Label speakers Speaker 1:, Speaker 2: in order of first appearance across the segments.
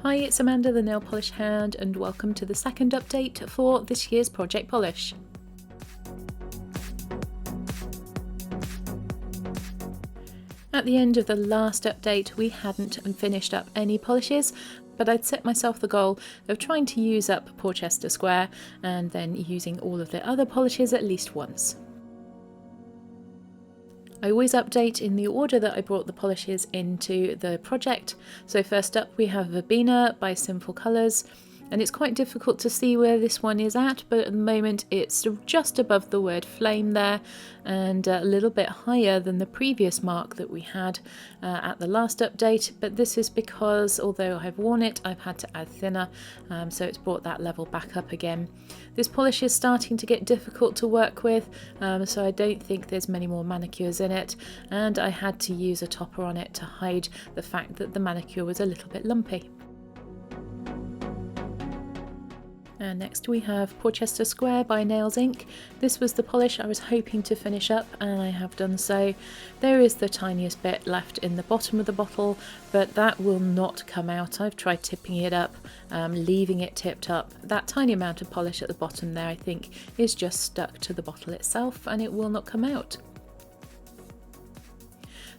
Speaker 1: Hi, it's Amanda the Nail Polish Hound and welcome to the second update for this year's project polish. At the end of the last update we hadn't finished up any polishes, but I'd set myself the goal of trying to use up Porchester Square and then using all of the other polishes at least once. I always update in the order that I brought the polishes into the project. So first up we have Verbena by Sinful Colours, and it's quite difficult to see where this one is at, but at the moment it's just above the word flame there and a little bit higher than the previous mark that we had at the last update, but this is because although I've worn it I've had to add thinner, so it's brought that level back up again. This polish is starting to get difficult to work with, so I don't think there's many more manicures in it, and I had to use a topper on it to hide the fact that the manicure was a little bit lumpy. And next we have Porchester Square by Nails Inc. This was the polish I was hoping to finish up and I have done so. There is the tiniest bit left in the bottom of the bottle, but that will not come out. I've tried tipping it up, leaving it tipped up. That tiny amount of polish at the bottom there I think is just stuck to the bottle itself and it will not come out.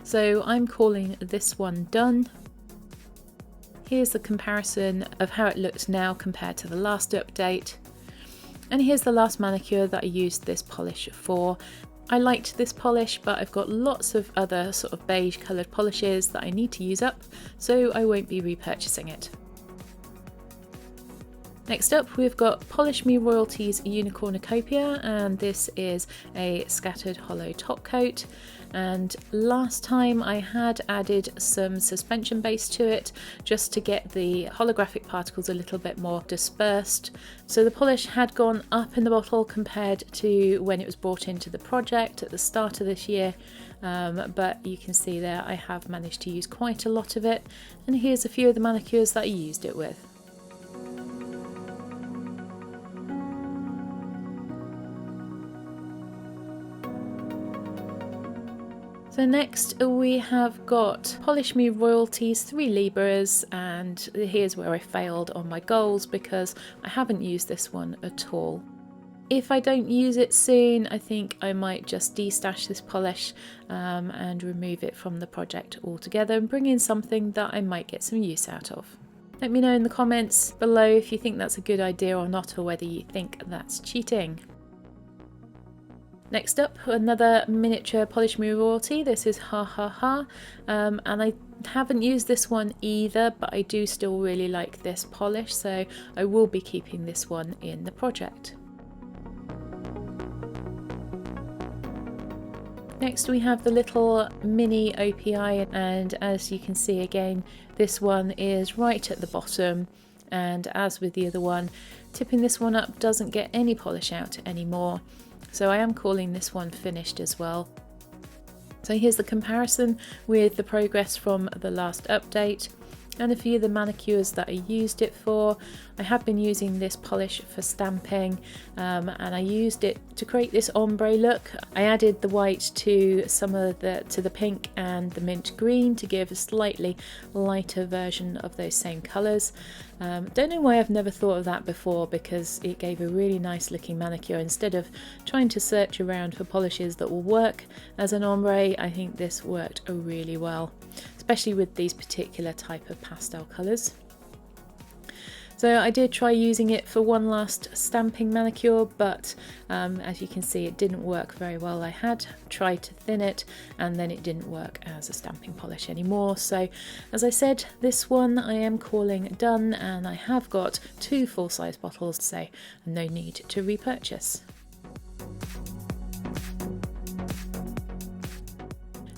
Speaker 1: So I'm calling this one done. Here's the comparison of how it looks now compared to the last update. And here's the last manicure that I used this polish for. I liked this polish, but I've got lots of other sort of beige coloured polishes that I need to use up, so I won't be repurchasing it. Next up we've got Polish Me Royalties Unicornucopia, and this is a scattered hollow top coat. And last time I had added some suspension base to it just to get the holographic particles a little bit more dispersed. So the polish had gone up in the bottle compared to when it was brought into the project at the start of this year, but you can see there I have managed to use quite a lot of it, and here's a few of the manicures that I used it with. So next we have got Polish Me Royalties 3 Libras, and here's where I failed on my goals because I haven't used this one at all. If I don't use it soon, I think I might just destash this polish and remove it from the project altogether and bring in something that I might get some use out of. Let me know in the comments below if you think that's a good idea or not, or whether you think that's cheating. Next up, another miniature Polish Me Royalty. This is Ha Ha Ha, and I haven't used this one either, but I do still really like this polish, so I will be keeping this one in the project. Next we have the little mini OPI, and as you can see again, this one is right at the bottom, and as with the other one, tipping this one up doesn't get any polish out anymore. So I am calling this one finished as well. So here's the comparison with the progress from the last update and a few of the manicures that I used it for. I have been using this polish for stamping, and I used it to create this ombre look. I added the white to some of the pink and the mint green to give a slightly lighter version of those same colours. Don't know why I've never thought of that before, because it gave a really nice looking manicure. Instead of trying to search around for polishes that will work as an ombre, I think this worked really well, especially with these particular type of pastel colours. So I did try using it for one last stamping manicure, but as you can see it didn't work very well. I had tried to thin it and then it didn't work as a stamping polish anymore. So as I said, this one I am calling done, and I have got 2 full-size bottles, so no need to repurchase.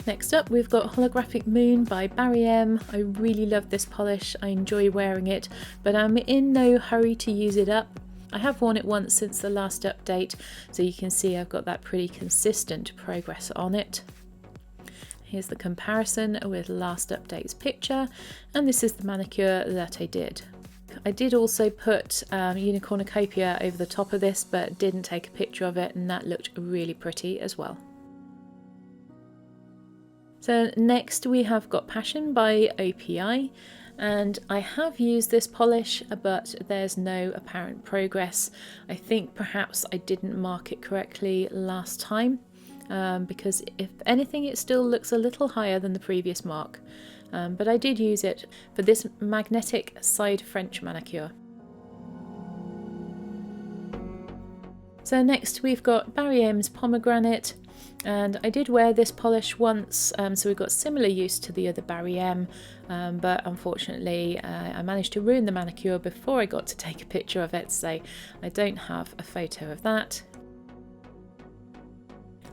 Speaker 1: Next up we've got Holographic Moon by Barry M. I really love this polish, I enjoy wearing it, but I'm in no hurry to use it up. I have worn it once since the last update, so you can see I've got that pretty consistent progress on it. Here's the comparison with last update's picture, and this is the manicure that I did. I did also put Unicornucopia over the top of this, but didn't take a picture of it, and that looked really pretty as well. So next we have got Passion by OPI, And I have used this polish, but there's no apparent progress. I think perhaps I didn't mark it correctly last time, because if anything it still looks a little higher than the previous mark. But I did use it for this magnetic side French manicure. So next we've got Barry M's Pomegranate, and I did wear this polish once, so we've got similar use to the other Barry M, but unfortunately I managed to ruin the manicure before I got to take a picture of it, so I don't have a photo of that.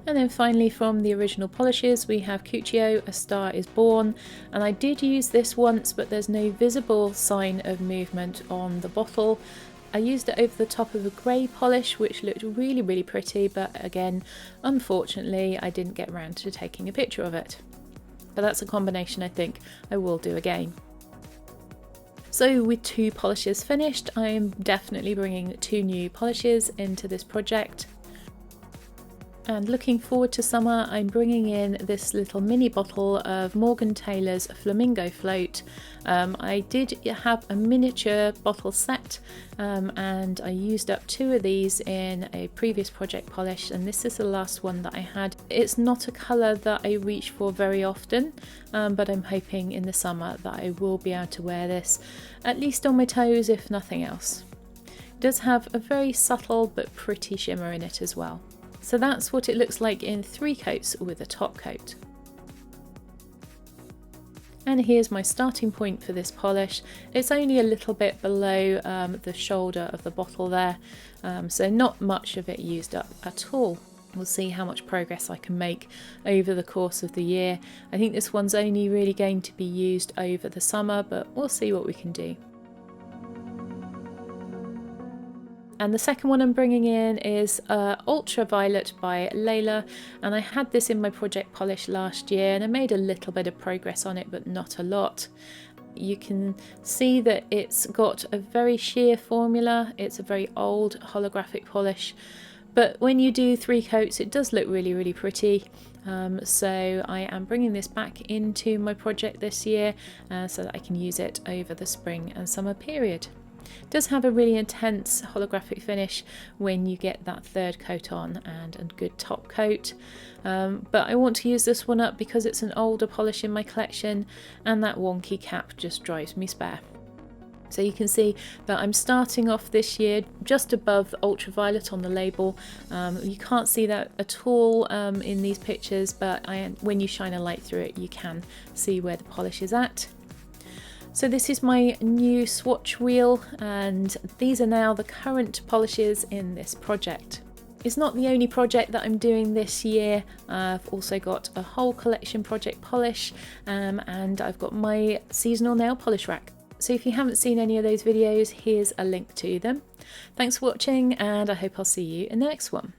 Speaker 1: And then finally, from the original polishes, we have Cuccio, A Star Is Born, and I did use this once, but there's no visible sign of movement on the bottle. I used it over the top of a grey polish, which looked really pretty, but again, unfortunately, I didn't get around to taking a picture of it. But that's a combination I think I will do again. So with 2 polishes finished, I'm definitely bringing 2 new polishes into this project. And looking forward to summer, I'm bringing in this little mini bottle of Morgan Taylor's Flamingo Float. I did have a miniature bottle set, and I used up 2 of these in a previous project polish, and this is the last one that I had. It's not a colour that I reach for very often, but I'm hoping in the summer that I will be able to wear this, at least on my toes if nothing else. It does have a very subtle but pretty shimmer in it as well. So that's what it looks like in 3 coats with a top coat. And here's my starting point for this polish. It's only a little bit below the shoulder of the bottle there, so not much of it used up at all. We'll see how much progress I can make over the course of the year. I think this one's only really going to be used over the summer, but we'll see what we can do. And the second one I'm bringing in is Ultraviolet by Layla, and I had this in my project polish last year and I made a little bit of progress on it, but not a lot. You can see that it's got a very sheer formula. It's a very old holographic polish, but when you do 3 coats it does look really pretty. So I am bringing this back into my project this year so that I can use it over the spring and summer period. It does have a really intense holographic finish when you get that 3rd coat on and a good top coat, but I want to use this one up because it's an older polish in my collection and that wonky cap just drives me spare. So you can see that I'm starting off this year just above the Ultraviolet on the label. You can't see that at all in these pictures, but when you shine a light through it you can see where the polish is at. So this is my new swatch wheel, and these are now the current polishes in this project. It's not the only project that I'm doing this year. I've also got a whole collection project polish, and I've got my seasonal nail polish rack. So if you haven't seen any of those videos, here's a link to them. Thanks for watching, and I hope I'll see you in the next one.